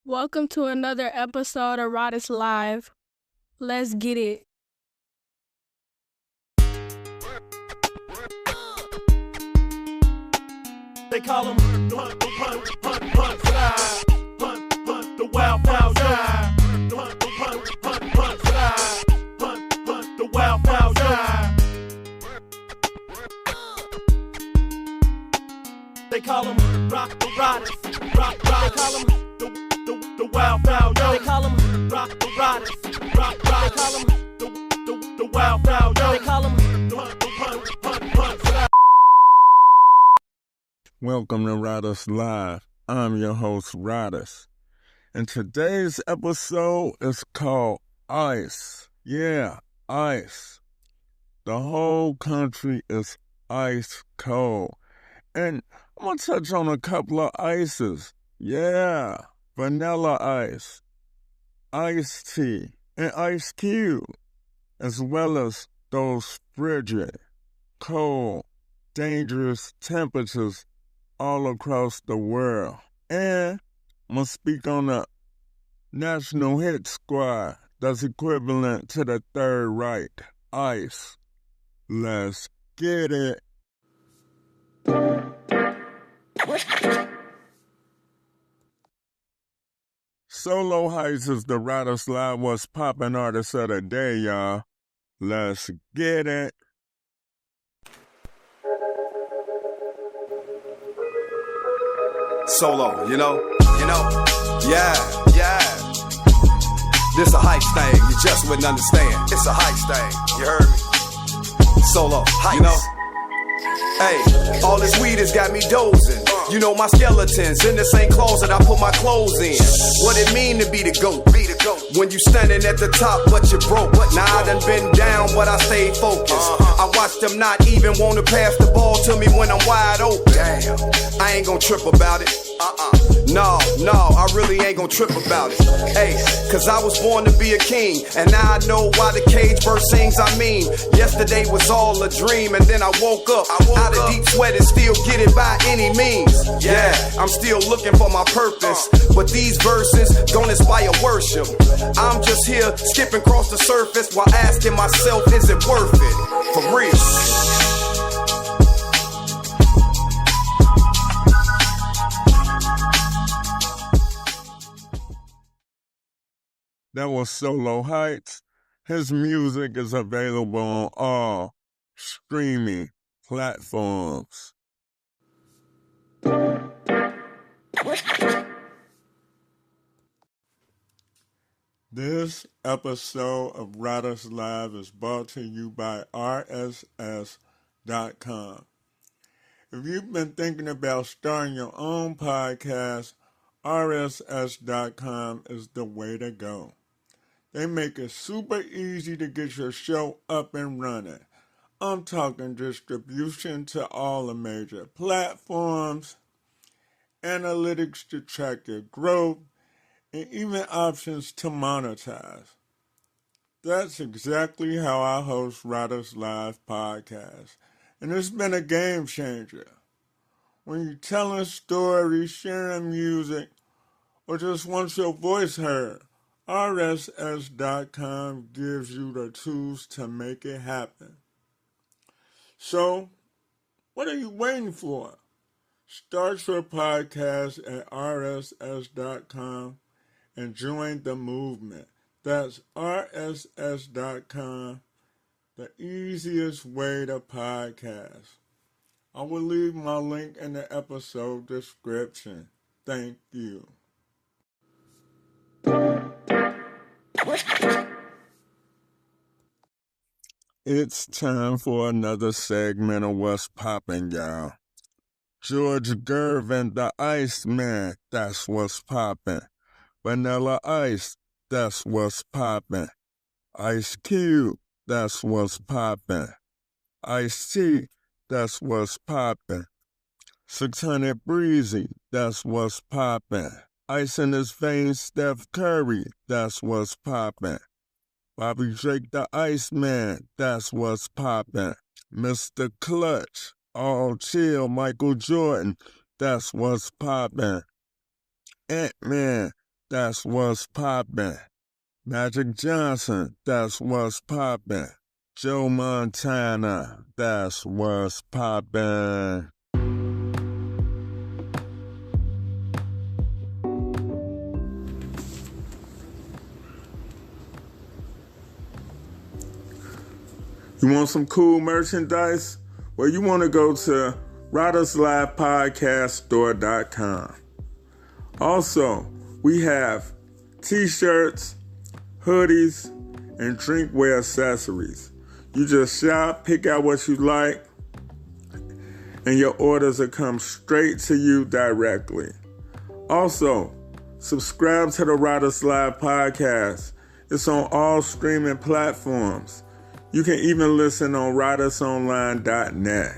Welcome to another episode of Rodis Live. Let's get it. They call him hunt, fly. Hunt, the wild fowl die. Hunt, fly. Hunt, the wild fowl die. They call him Rodis. They call him the wild fowl. They call him Rodis. They call him the wild fowl. They call him hunt, fly. Welcome to Rodis Live. I'm your host, Rodis. And today's episode is called Ice. Yeah, ice. The whole country is ice cold. And I'm going to touch on a couple of ices. Yeah, vanilla ice, iced tea, and ice cube, as well as those frigid, cold, dangerous temperatures all across the world. And I'm going to speak on the national hit squad that's equivalent to the Third Reich, ICE. Let's get it. Solo Heights is the Rodis Live What's Poppin' artist of the day, y'all. Let's get it. Solo, you know, yeah. This a hype thing, you just wouldn't understand. It's a hype thing, you heard me? Solo, hype. You know? Hey, all this weed has got me dozing. You know my skeletons in the same closet I put my clothes in. What it mean to be the GOAT? When you standing at the top but you broke. Now I done been down but I stayed focused. I watch them not even wanna pass the ball to me when I'm wide open. Damn, I ain't gon' trip about it. No, I really ain't gon' trip about it. Hey, cause I was born to be a king, and now I know why the cage bird sings. I mean, yesterday was all a dream, and then I woke up out of deep sweat and still get it by any means. Yeah, I'm still looking for my purpose, but these verses don't inspire worship. I'm just here skipping across the surface while asking myself, is it worth it? For real. That was Solo Heights. His music is available on all streaming platforms. This episode of Rodis Live is brought to you by RSS.com. If you've been thinking about starting your own podcast, RSS.com is the way to go. They make it super easy to get your show up and running. I'm talking distribution to all the major platforms, analytics to track your growth, and even options to monetize. That's exactly how I host Rodis Live podcast, and it's been a game changer. When you're telling stories, sharing music, or just want your voice heard, RSS.com gives you the tools to make it happen. So, what are you waiting for? Start your podcast at RSS.com and join the movement. That's RSS.com, the easiest way to podcast. I will leave my link in the episode description. Thank you. It's time for another segment of What's Poppin', y'all. George Gervin, the Iceman, that's what's poppin'. Vanilla Ice, that's what's poppin'. Ice Cube, that's what's poppin'. Ice Tea, that's what's poppin'. 600 Breezy, that's what's poppin'. Ice in his veins, Steph Curry, that's what's poppin'. Bobby Drake, the Iceman, that's what's poppin'. Mr. Clutch, All Chill, Michael Jordan, that's what's poppin'. Ant-Man, that's what's poppin'. Magic Johnson, that's what's poppin'. Joe Montana, that's what's poppin'. You want some cool merchandise? Well, you want to go to RidersLivePodcastStore.com. Also, we have t-shirts, hoodies, and drinkware accessories. You just shop, pick out what you like, and your orders will come straight to you directly. Also, subscribe to the Riders Live podcast. It's on all streaming platforms. You can even listen on ridersonline.net.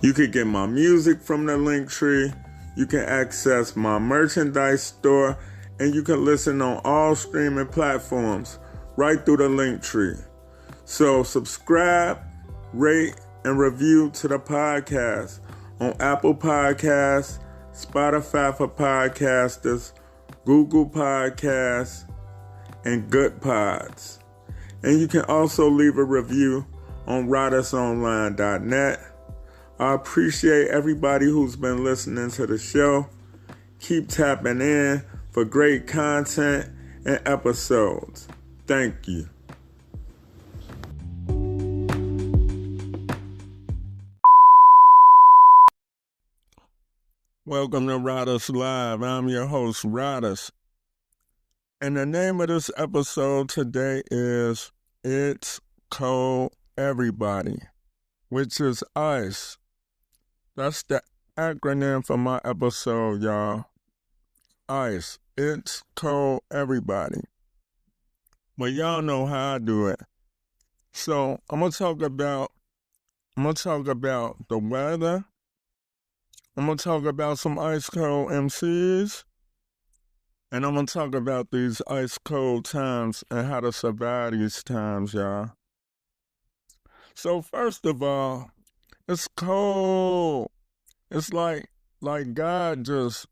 You can get my music from the link tree. You can access my merchandise store, and you can listen on all streaming platforms right through the link tree. So subscribe, rate, and review to the podcast on Apple Podcasts, Spotify for Podcasters, Google Podcasts, and Good Pods. And you can also leave a review on ridersonline.net. I appreciate everybody who's been listening to the show. Keep tapping in for great content and episodes. Thank you. Welcome to Riders Live. I'm your host, Riders. And the name of this episode today is It's Cold Everybody, which is ICE. That's the acronym for my episode, y'all. ICE. It's Cold Everybody. But y'all know how I do it. So I'm gonna talk about the weather. I'm gonna talk about some ice cold MCs. And I'm going to talk about these ice cold times and how to survive these times, y'all. So first of all, it's cold. It's like God just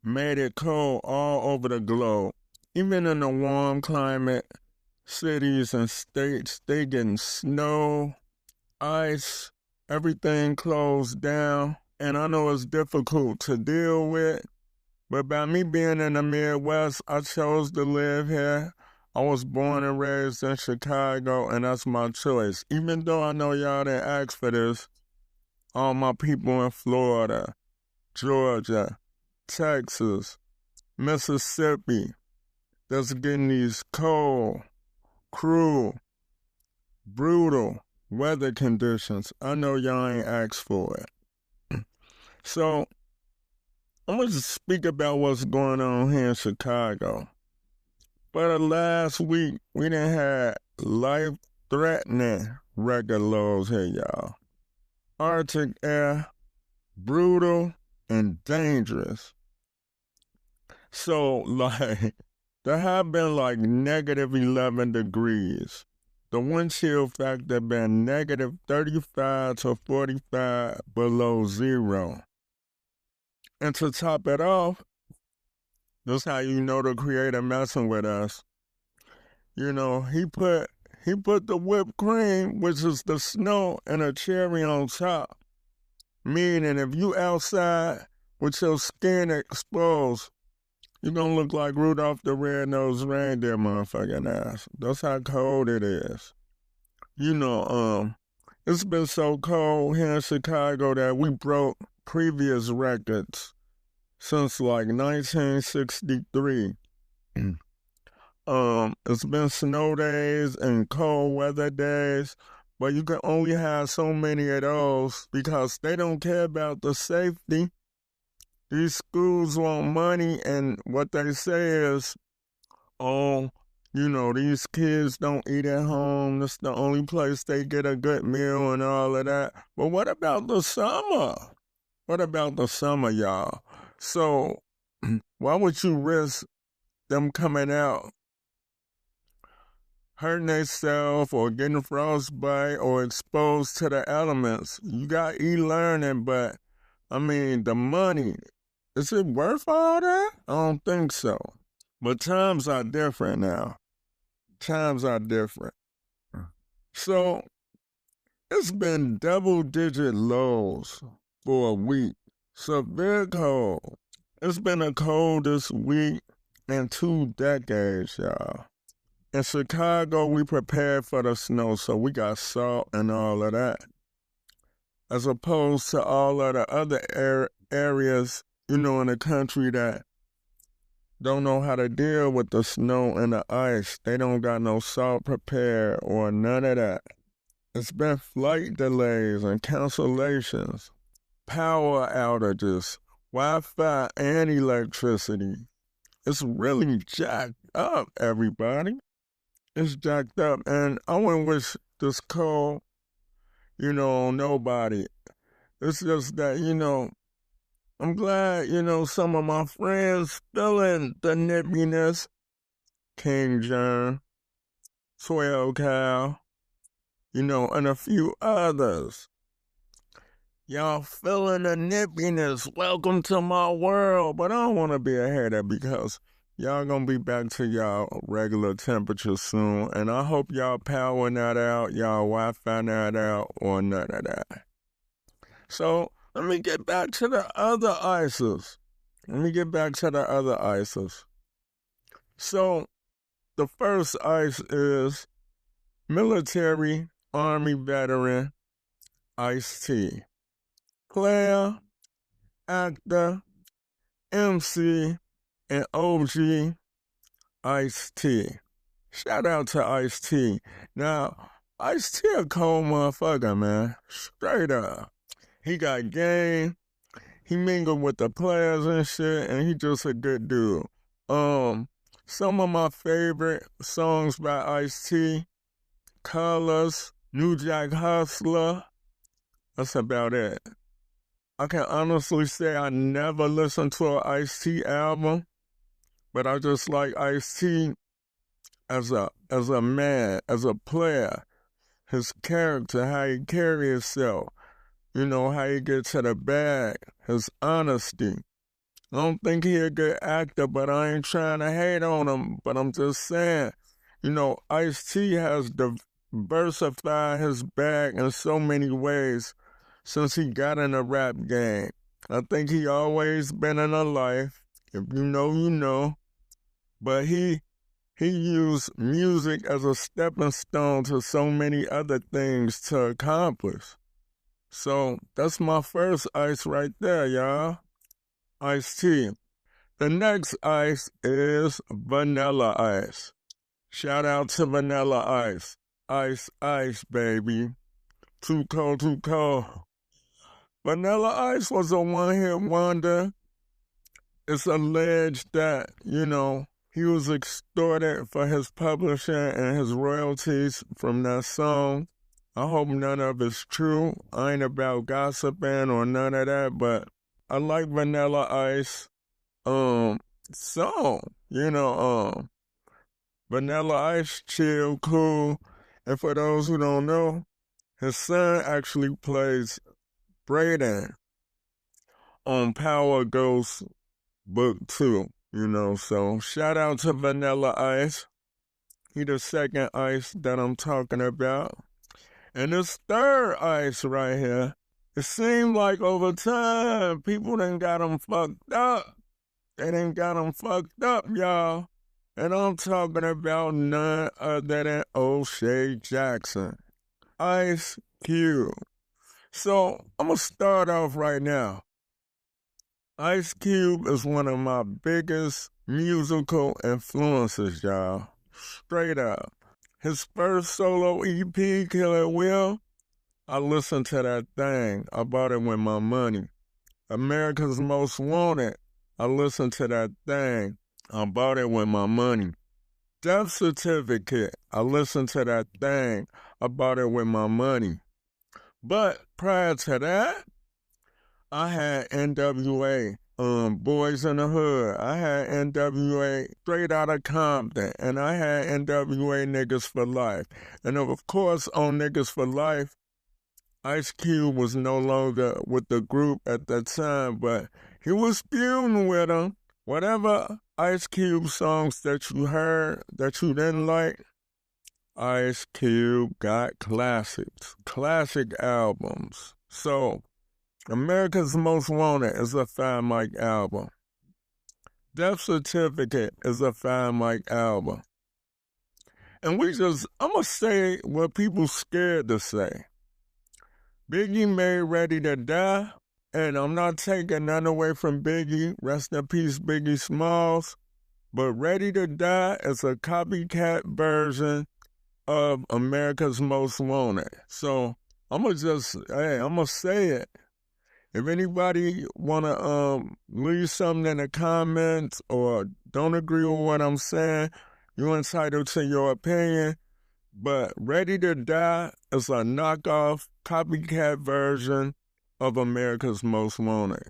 made it cold all over the globe. Even in the warm climate, cities and states, they getting snow, ice, everything closed down. And I know it's difficult to deal with. But by me being in the Midwest, I chose to live here. I was born and raised in Chicago, and that's my choice. Even though I know y'all didn't ask for this, all my people in Florida, Georgia, Texas, Mississippi, that's getting these cold, cruel, brutal weather conditions. I know y'all ain't asked for it. So, I'm going to speak about what's going on here in Chicago. For the last week, we done had life-threatening record lows here, y'all. Arctic air, brutal and dangerous. So, there have been negative 11 degrees. The wind chill factor been negative 35 to 45 below zero. And to top it off, that's how you know the creator messing with us. You know, he put the whipped cream, which is the snow, and a cherry on top. Meaning if you outside with your skin exposed, you're gonna look like Rudolph the Red-Nosed Reindeer motherfucking ass. That's how cold it is. You know, it's been so cold here in Chicago that we broke previous records since 1963. It's been snow days and cold weather days, but you can only have so many of those because they don't care about the safety. These schools want money, and what they say is, these kids don't eat at home. That's the only place they get a good meal and all of that. But what about the summer? What about the summer, y'all? So, why would you risk them coming out, hurting themselves or getting frostbite or exposed to the elements? You got e-learning, but, the money Is it worth all that? I don't think so. But times are different now. Times are different. So, it's been double-digit lows for a week. Severe cold. It's been the coldest week in 2 decades, y'all. In Chicago, we prepared for the snow, so we got salt and all of that. As opposed to all of the other areas, in the country that don't know how to deal with the snow and the ice. They don't got no salt prepared or none of that. It's been flight delays and cancellations, power outages, Wi-Fi and electricity. It's really jacked up, everybody. It's jacked up, and I wouldn't wish this cold, on nobody. It's just that, I'm glad, some of my friends feeling the nippiness. King John, 12 Cal, and a few others. Y'all feeling the nippiness. Welcome to my world. But I don't want to be a hater because y'all gonna be back to y'all regular temperature soon. And I hope y'all power not out, y'all Wi-Fi not out, or none of that. So, let me get back to the other ISIS. So, the first ICE is military Army veteran Ice-T. Player, actor, MC, and OG Ice-T. Shout out to Ice-T. Now, Ice-T a cold motherfucker, man. Straight up. He got game. He mingled with the players and shit, and he just a good dude. Some of my favorite songs by Ice-T, Colors, New Jack Hustler. That's about it. I can honestly say I never listened to an Ice-T album, but I just like Ice-T as a man, as a player, his character, how he carry himself. How he get to the bag, his honesty. I don't think he a good actor, but I ain't trying to hate on him. But I'm just saying, Ice-T has diversified his bag in so many ways since he got in the rap game. I think he always been in a life. If you know, you know. But he used music as a stepping stone to so many other things to accomplish. So, that's my first ice right there, y'all. Ice-T. The next ice is Vanilla Ice. Shout out to Vanilla Ice. Ice, ice, baby. Too cold, too cold. Vanilla Ice was a one-hit wonder. It's alleged that, he was extorted for his publishing and his royalties from that song. I hope none of it's true. I ain't about gossiping or none of that, but I like Vanilla Ice song. Vanilla Ice, chill, cool. And for those who don't know, his son actually plays Brayden on Power Ghost Book 2, so shout out to Vanilla Ice. He the second Ice that I'm talking about. And this third ice right here, it seemed like over time, people done got him fucked up. They done got him fucked up, y'all. And I'm talking about none other than O'Shea Jackson. Ice Cube. So, I'm going to start off right now. Ice Cube is one of my biggest musical influences, y'all. Straight up. His first solo EP, Killer Will, I listened to that thing. I bought it with my money. America's Most Wanted, I listened to that thing. I bought it with my money. Death Certificate, I listened to that thing. I bought it with my money. But prior to that, I had NWA. Boys in the Hood. I had NWA Straight Outta Compton, and I had NWA Niggas for Life. And of course, on Niggas for Life, Ice Cube was no longer with the group at that time, but he was feuding with him. Whatever Ice Cube songs that you heard that you didn't like, Ice Cube got classics, classic albums. So, America's Most Wanted is a Fine Mike album. Death Certificate is a Fine Mike album. And I'm going to say what people scared to say. Biggie made Ready to Die, and I'm not taking none away from Biggie. Rest in peace, Biggie Smalls. But Ready to Die is a copycat version of America's Most Wanted. So I'm going to say it. If anybody want to leave something in the comments or don't agree with what I'm saying, you're entitled to your opinion. But Ready to Die is a knockoff, copycat version of America's Most Wanted.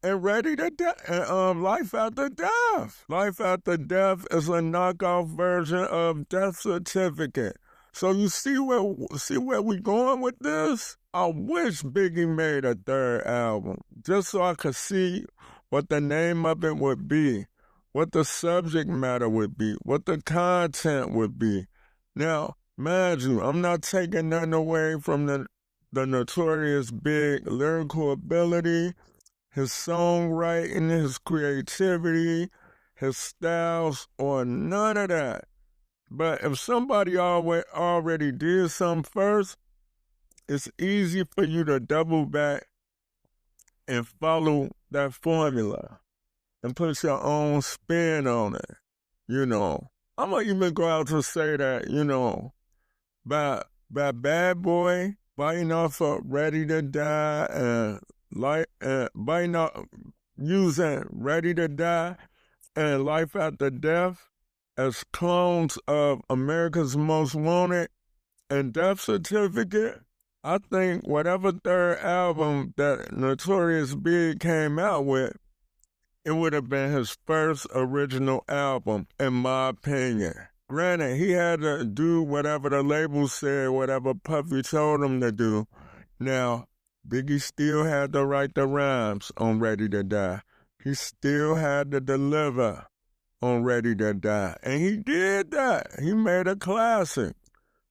And Ready to Die, Life After Death. Life After Death is a knockoff version of Death Certificate. So you see where we going with this? I wish Biggie made a third album, just so I could see what the name of it would be, what the subject matter would be, what the content would be. Now, mind you, I'm not taking nothing away from the Notorious Big lyrical ability, his songwriting, his creativity, his styles, or none of that. But if somebody already did something first, it's easy for you to double back and follow that formula and put your own spin on it, you know. I'm going to even go out to say that, you know, by Bad Boy, biting off of Ready to Die and using Ready to Die and Life After Death as clones of America's Most Wanted and Death Certificate, I think whatever third album that Notorious Big came out with, it would have been his first original album, in my opinion. Granted, he had to do whatever the label said, whatever Puffy told him to do. Now, Biggie still had to write the rhymes on Ready to Die. He still had to deliver on Ready to Die. And he did that. He made a classic.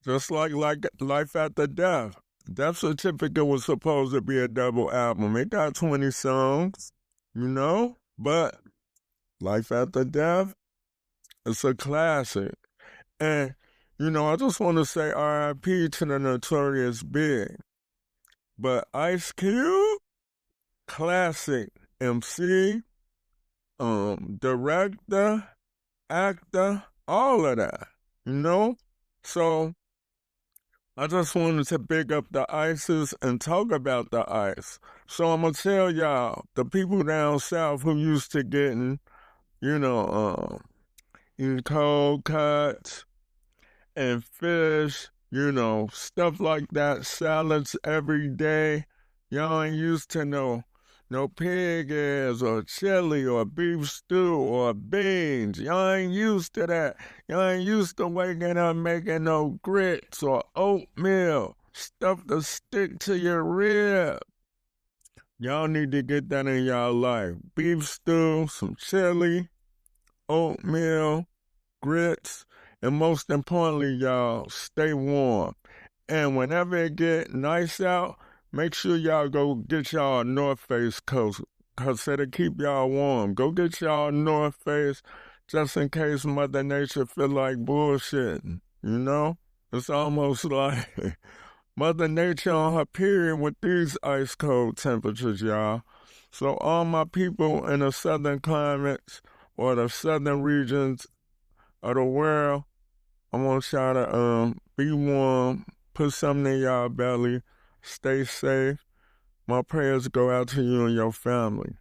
Just like Life After Death. Death Certificate was supposed to be a double album. It got 20 songs, you know? But Life After Death, it's a classic. And, you know, I just want to say R.I.P. to the Notorious Big. But Ice Cube, classic MC, director, actor, all of that, you know? So I just wanted to pick up the ices and talk about the ice. So I'm going to tell y'all, the people down south who used to getting, you know, eating cold cuts and fish, you know, stuff like that, salads every day. Y'all ain't used to no pig ears or chili or beef stew or beans. Y'all ain't used to that. Y'all ain't used to waking up making no grits or oatmeal, stuff to stick to your rib. Y'all need to get that in y'all life. Beef stew, some chili, oatmeal, grits, and most importantly, y'all, stay warm. And whenever it get nice out, make sure y'all go get y'all a North Face coat, because it'll keep y'all warm. Go get y'all a North Face just in case Mother Nature feel like bullshitting, you know? It's almost like Mother Nature on her period with these ice cold temperatures, y'all. So all my people in the southern climates or the southern regions of the world, I want y'all to be warm, put something in y'all belly, stay safe. My prayers go out to you and your family.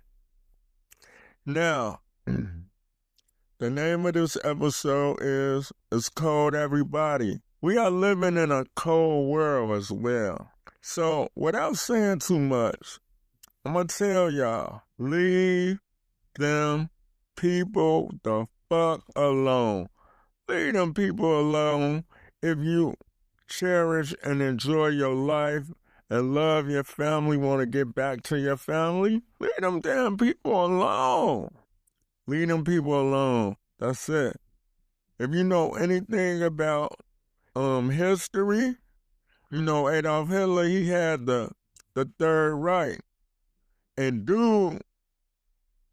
Now, the name of this episode is It's Cold Everybody. We are living in a cold world as well. So, without saying too much, I'm going to tell y'all, leave them people the fuck alone. Leave them people alone if you cherish and enjoy your life and love your family, want to get back to your family, leave them damn people alone. Leave them people alone. That's it. If you know anything about history, you know Adolf Hitler, he had the Third Reich. And dude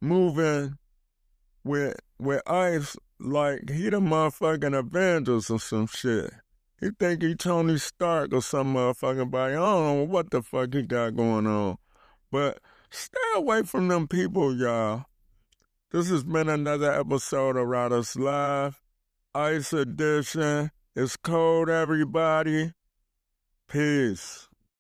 moving with ICE like he the motherfucking Avengers or some shit. He think he Tony Stark or some motherfucking body. I don't know what the fuck he got going on. But stay away from them people, y'all. This has been another episode of Riders Live. Ice edition. It's cold, everybody. Peace.